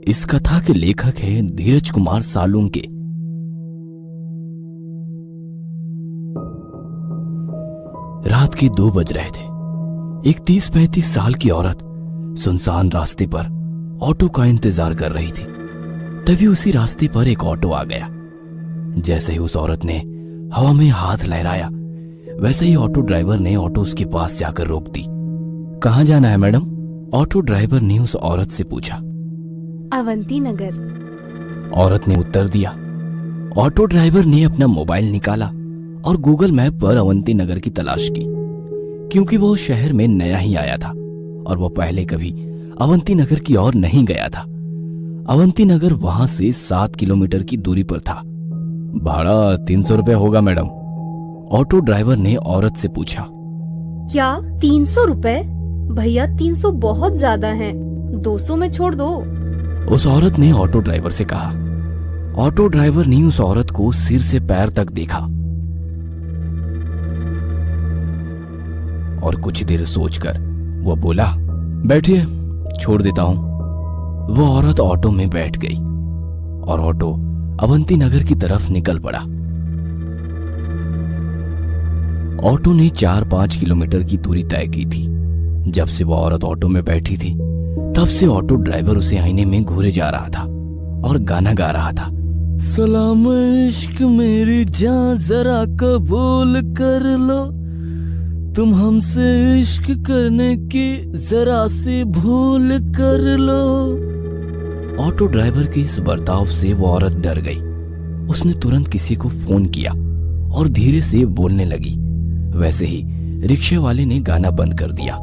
इस कथा के लेखक हैं धीरज कुमार सालुंके। रात के 2 बज रहे थे। एक 30-35 साल की औरत सुनसान रास्ते पर ऑटो का इंतजार कर रही थी। तभी उसी रास्ते पर एक ऑटो आ गया। जैसे ही उस औरत ने हवा में हाथ लहराया, वैसे ही ऑटो ड्राइवर ने ऑटो उसके पास जाकर रोक दी। कहाँ जाना है मैडम? ऑटो ड्राइवर ने उस औरत से पूछा। अवंती नगर। औरत ने उत्तर दिया। ऑटो ड्राइवर ने अपना मोबाइल निकाला और गूगल मैप पर अवंती नगर की तलाश की, क्योंकि वो शहर में नया ही आया था और वो पहले कभी अवंती नगर की ओर नहीं गया था। अवंती नगर वहां से 7 किलोमीटर की दूरी पर था। भाड़ा 300 रुपए होगा मैडम, ऑटो ड्राइवर ने औरत से पूछा। क्या 300 रुपए? भैया 300 बहुत ज्यादा है, 200 में छोड़ दो। उस औरत ने ऑटो ड्राइवर से कहा। ऑटो ड्राइवर ने उस औरत को सिर से पैर तक देखा और कुछ देर सोचकर वो बोला, बैठिए, छोड़ देता हूं। वो औरत ऑटो में बैठ गई और ऑटो अवंती नगर की तरफ निकल पड़ा। ऑटो ने 4-5 किलोमीटर की दूरी तय की थी। जब से वो औरत ऑटो में बैठी थी, तब से ऑटो ड्राइवर उसे आईने में घूरे जा रहा था और गाना गा रहा था। सलाम इश्क मेरी जान जरा कबूल कर लो, तुम हमसे इश्क करने की जरा सी भूल कर लो। ऑटो ड्राइवर के इस बर्ताव से वो औरत डर गई। उसने तुरंत किसी को फोन किया और धीरे से बोलने लगी। वैसे ही रिक्शे वाले ने गाना बंद कर दिया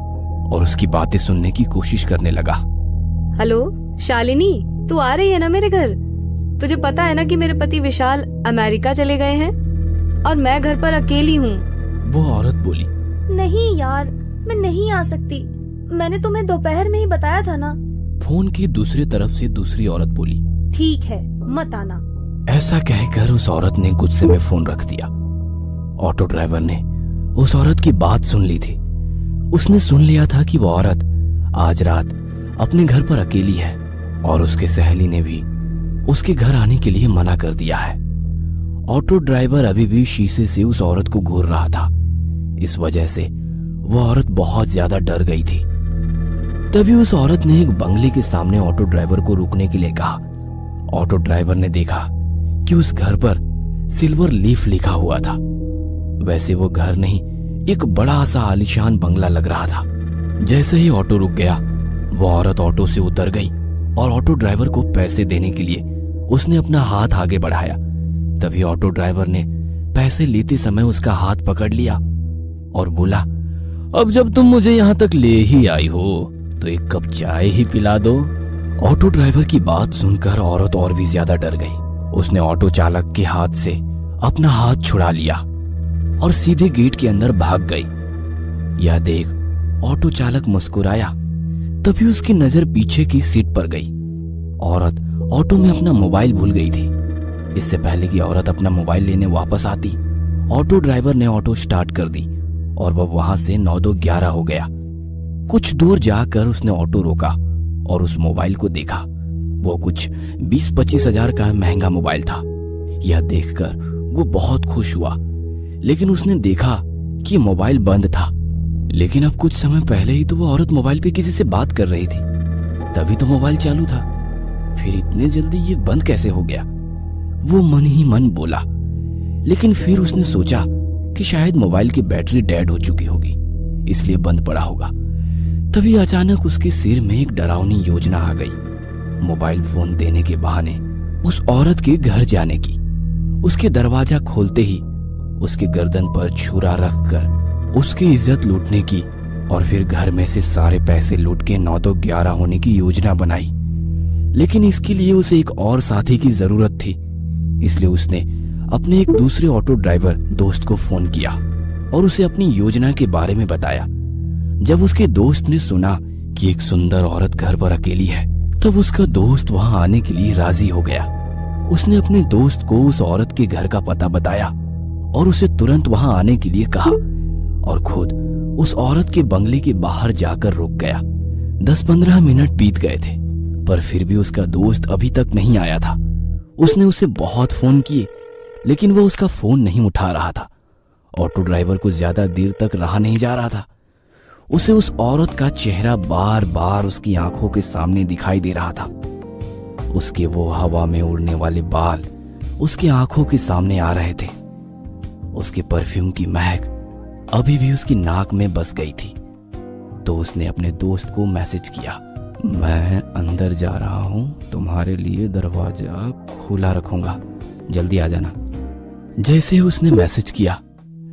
और उसकी बातें सुनने की कोशिश करने लगा। हेलो शालिनी, तू आ रही है ना मेरे घर? तुझे पता है ना कि मेरे पति विशाल अमेरिका चले गए हैं और मैं घर पर अकेली हूँ। वो औरत बोली। नहीं यार, मैं नहीं आ सकती, मैंने तुम्हें दोपहर में ही बताया था ना। फोन की दूसरी तरफ से दूसरी औरत बोली। ठीक है, मत आना। ऐसा कहकर उस औरत ने गुस्से में फोन रख दिया। ऑटो ड्राइवर ने उस औरत की बात सुन ली थी। उसने सुन लिया था कि वो औरत आज रात अपने घर पर अकेली है और उसके सहेली ने भी उसके घर आने के लिए मना कर दिया है। ऑटो ड्राइवर अभी भी शीशे से उस औरत को घूर रहा था। इस वजह से वो औरत बहुत ज्यादा डर गई थी। तभी उस औरत ने एक बंगले के सामने ऑटो ड्राइवर को रुकने के लिए कहा। ऑटो ड्राइवर ने देखा कि उस घर पर सिल्वर लीफ लिखा हुआ था। वैसे वो घर नहीं, एक बड़ा सा आलीशान बंगला लग रहा था। जैसे ही ऑटो रुक गया, वो औरत ऑटो से उतर गई और ऑटो ड्राइवर को पैसे देने के लिए उसने अपना हाथ आगे बढ़ाया। तभी ऑटो ड्राइवर ने पैसे लेते समय उसका हाथ पकड़ लिया और बोला, अब जब तुम मुझे यहाँ तक ले ही आई हो तो एक कप चाय ही पिला दो। ऑटो ड्राइवर की बात सुनकर औरत और भी ज्यादा डर गई। उसने ऑटो चालक के हाथ से अपना हाथ छुड़ा लिया और सीधे गेट के अंदर भाग गई। यह देख ऑटो चालक मुस्कुराया। तभी उसकी नजर पीछे की सीट पर गई। औरत ऑटो में अपना मोबाइल भूल गई थी। इससे पहले कि औरत अपना मोबाइल लेने वापस आती, ऑटो ड्राइवर ने ऑटो स्टार्ट कर दी और वह वहां से 9-2-11 हो गया। कुछ दूर जाकर उसने ऑटो रोका और उस मोबाइल को देखा। वो कुछ 20-25 हजार का महंगा मोबाइल था। यह देखकर वो बहुत खुश हुआ, लेकिन उसने देखा कि मोबाइल बंद था। लेकिन अब कुछ समय पहले ही तो वो औरत मोबाइल पे किसी से बात कर रही थी, तभी तो मोबाइल चालू था। फिर इतने जल्दी ये बंद कैसे हो गया? वो मन ही मन बोला। लेकिन फिर उसने सोचा कि शायद मोबाइल की बैटरी डेड हो चुकी होगी, इसलिए बंद पड़ा होगा। तभी अचानक उसके सिर में एक डरावनी योजना आ गई। मोबाइल फोन देने के बहाने उस औरत के घर जाने की। उसके दरवाजा खोलते ही उसके गर्दन पर छुरा रखकर उसकी इज्जत लूटने की और फिर घर में से सारे पैसे लूट के 9-2-11 होने की योजना बनाई। लेकिन इसके लिए उसे एक और साथी की जरूरत थी, इसलिए उसने अपने एक दूसरे ऑटो ड्राइवर दोस्त को फोन किया और उसे अपनी योजना के बारे में बताया। जब उसके दोस्त ने सुना कि एक सुंदर औरत घर पर अकेली है, तब उसका दोस्त वहां आने के लिए राजी हो गया। उसने अपने दोस्त को उस औरत के घर का पता बताया और उसे तुरंत वहां आने के लिए कहा और खुद उस औरत के बंगले के बाहर जाकर रुक गया। 10-15 मिनट बीत गए थे पर फिर भी उसका दोस्त अभी तक नहीं आया था। उसने उसे बहुत फोन किए, लेकिन वो उसका फोन नहीं उठा रहा था। ऑटो ड्राइवर को ज्यादा देर तक रहा नहीं जा रहा था। उसे उस औरत का चेहरा बार बार उसकी आंखों के सामने दिखाई दे रहा था। उसके वो हवा में उड़ने वाले बाल उसकी आंखों के सामने आ रहे थे। उसके परफ्यूम की महक अभी भी उसकी नाक में बस गई थी। तो उसने अपने दोस्त को मैसेज किया, मैं अंदर जा रहा हूं, तुम्हारे लिए दरवाजा खुला रखूंगा, जल्दी आ जाना। जैसे उसने मैसेज किया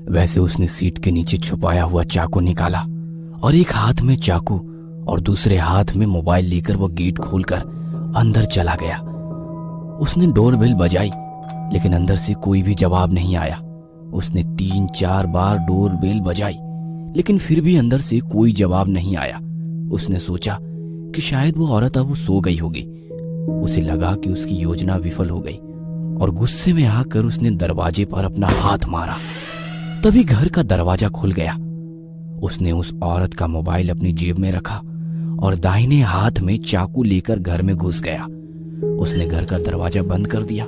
वैसे उसने सीट के नीचे छुपाया हुआ चाकू निकाला और एक हाथ में चाकू और दूसरे हाथ में मोबाइल लेकर वो गेट खोलकर अंदर चला गया। उसने डोरबेल बजाई, लेकिन अंदर से कोई भी जवाब नहीं आया। उसने 3-4 बार डोरबेल बजाई, लेकिन फिर भी अंदर से कोई जवाब नहीं आया। उसने सोचा कि शायद वो औरत अब सो गई होगी। उसे लगा कि उसकी योजना विफल हो गई और गुस्से में आकर उसने दरवाजे पर अपना हाथ मारा। तभी घर का दरवाजा खुल गया। उसने उस औरत का मोबाइल अपनी जेब में रखा और दाहिने हाथ में चाकू लेकर घर में घुस गया। उसने घर का दरवाजा बंद कर दिया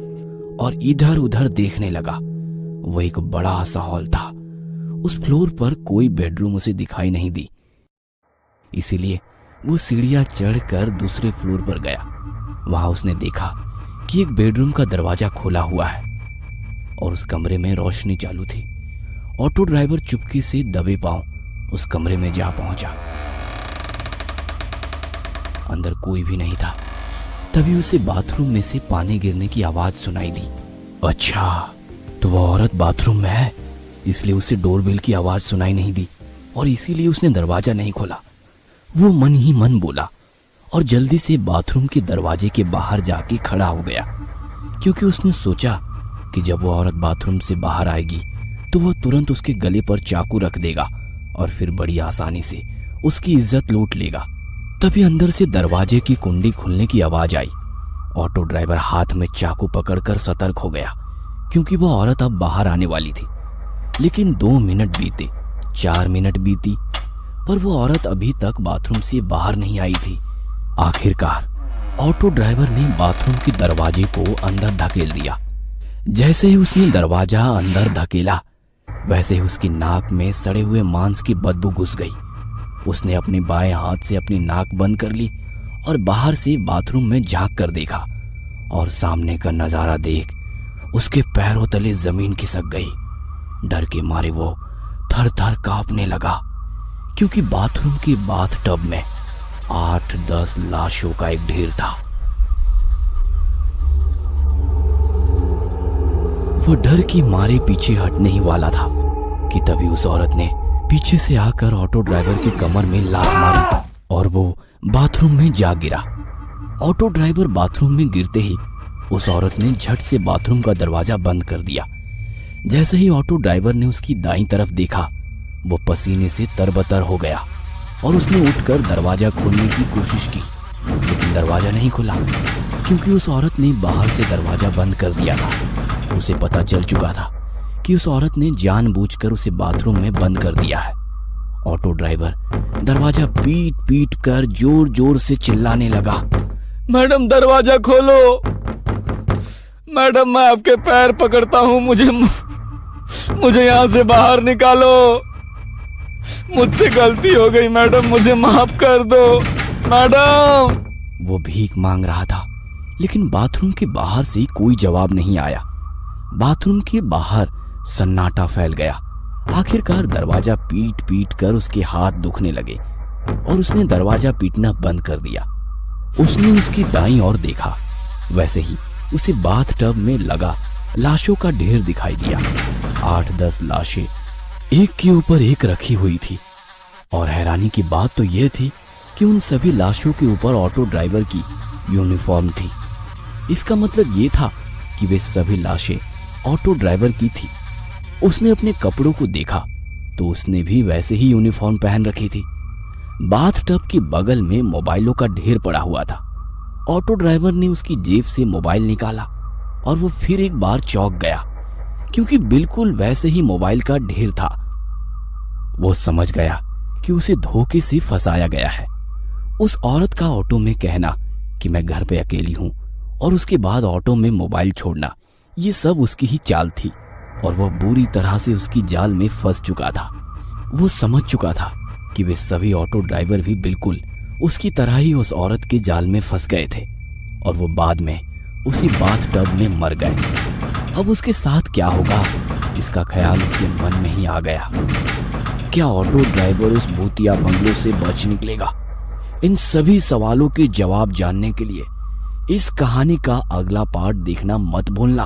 और इधर उधर देखने लगा। वो एक बड़ा सा हॉल था। उस फ्लोर पर कोई बेडरूम उसे दिखाई नहीं दी, इसीलिए वो सीढ़ियां चढ़कर दूसरे फ्लोर पर गया। वहां उसने देखा कि एक बेडरूम का दरवाजा खुला हुआ है और उस कमरे में रोशनी चालू थी। ऑटो ड्राइवर चुपके से दबे पांव उस कमरे में जा पहुंचा। अंदर कोई भी नहीं था। तभी उसे बाथरूम में से पानी गिरने की आवाज सुनाई दी। अच्छा, तो वो औरत बाथरूम में है, इसलिए उसे डोरबेल की आवाज सुनाई नहीं दी और इसीलिए उसने दरवाजा नहीं खोला। वो मन ही मन बोला और जल्दी से बाथरूम के दरवाजे के बाहर जाके खड़ा हो गया, क्योंकि उसने सोचा कि जब वो औरत बाथरूम से बाहर आएगी तो वह तुरंत उसके गले पर चाकू रख देगा और फिर बड़ी आसानी से उसकी इज्जत लूट लेगा। तभी अंदर से दरवाजे की कुंडी खुलने की आवाज आई। ऑटो ड्राइवर हाथ में चाकू पकड़कर सतर्क हो गया, क्योंकि वह औरत अब बाहर आने वाली थी। लेकिन 2 मिनट बीते, 4 मिनट बीती, पर वो औरत अभी तक बाथरूम से बाहर नहीं आई थी। आखिरकार ऑटो ड्राइवर ने बाथरूम के दरवाजे को अंदर धकेल दिया। जैसे ही उसने दरवाजा अंदर धकेला, वैसे ही उसकी नाक में सड़े हुए मांस की बदबू घुस गई। उसने अपने बाएं हाथ से अपनी नाक बंद कर ली और बाहर से बाथरूम में झांक कर देखा और सामने का नजारा देख उसके पैरों तले जमीन खिसक गई। डर के मारे वो थर थर कांपने लगा, क्योंकि बाथरूम के बाथ टब में 8-10 लाशों का एक ढेर था। वो डर की मारे पीछे हटने ही वाला था कि तभी उस औरत ने पीछे से आकर ऑटो ड्राइवर की कमर में लात मारी और वो बाथरूम में जा गिरा। ऑटो ड्राइवर बाथरूम में गिरते ही उस औरत ने झट से बाथरूम का दरवाजा बंद कर दिया। जैसे ही ऑटो ड्राइवर ने उसकी दाईं तरफ देखा, वो पसीने से तरबतर हो गया और उसने उठकर दरवाजा खोलने की कोशिश की, लेकिन दरवाजा नहीं खुला, क्योंकि उस औरत ने बाहर से दरवाजा बंद कर दिया था। उसे पता चल चुका था कि उस औरत ने जानबूझकर उसे बाथरूम में बंद कर दिया है। ऑटो ड्राइवर दरवाजा पीट पीट कर जोर जोर से चिल्लाने लगा, मैडम दरवाजा खोलो, मैडम मैं आपके पैर पकड़ता हूं, मुझे यहां से बाहर निकालो, मुझसे गलती हो गई मैडम, मुझे माफ कर दो मैडम। वो भीख मांग रहा था, लेकिन बाथरूम के बाहर से कोई जवाब नहीं आया। बाथरूम के बाहर सन्नाटा फैल गया। आखिरकार दरवाजा पीट पीट कर उसके हाथ दुखने लगे और उसने दरवाजा पीटना बंद कर दिया। उसने उसकी दाईं ओर देखा, वैसे ही उसे बाथ टब में लगा लाशों का ढेर दिखाई दिया। 8-10 लाशें एक के ऊपर एक रखी हुई थी और हैरानी की बात तो यह थी कि उन सभी लाशों के ऊपर ऑटो ड्राइवर की यूनिफॉर्म थी। इसका मतलब ये था कि वे सभी लाशें ऑटो ड्राइवर की थी। उसने अपने कपड़ों को देखा तो उसने भी वैसे ही यूनिफॉर्म पहन रखी थी। बाथ टब के बगल में मोबाइलों का ढेर पड़ा हुआ था। ऑटो ड्राइवर ने उसकी जेब से मोबाइल निकाला और वो फिर एक बार चौंक गया, क्योंकि बिल्कुल वैसे ही मोबाइल का ढेर था। वो समझ गया कि उसे धोखे से फंसाया गया है। उस औरत का ऑटो में कहना कि मैं घर पे अकेली हूं, और उसके बाद ऑटो में मोबाइल छोड़ना, ये सब उसकी ही चाल थी। और वह बुरी तरह से उसकी जाल में फंस चुका था। वो समझ चुका था कि वे सभी ऑटो ड्राइवर भी बिल्कुल उसकी तरह ही उस औरत के जाल में फंस गए थे, और वो बाद में उसी बाथटब में मर गए। अब उसके साथ क्या होगा, इसका ख्याल उसके मन में ही आ गया। क्या ऑटो ड्राइवर उस भूतिया बंगलों से बच निकलेगा? इन सभी सवालों के जवाब जानने के लिए इस कहानी का अगला पार्ट देखना मत भूलना।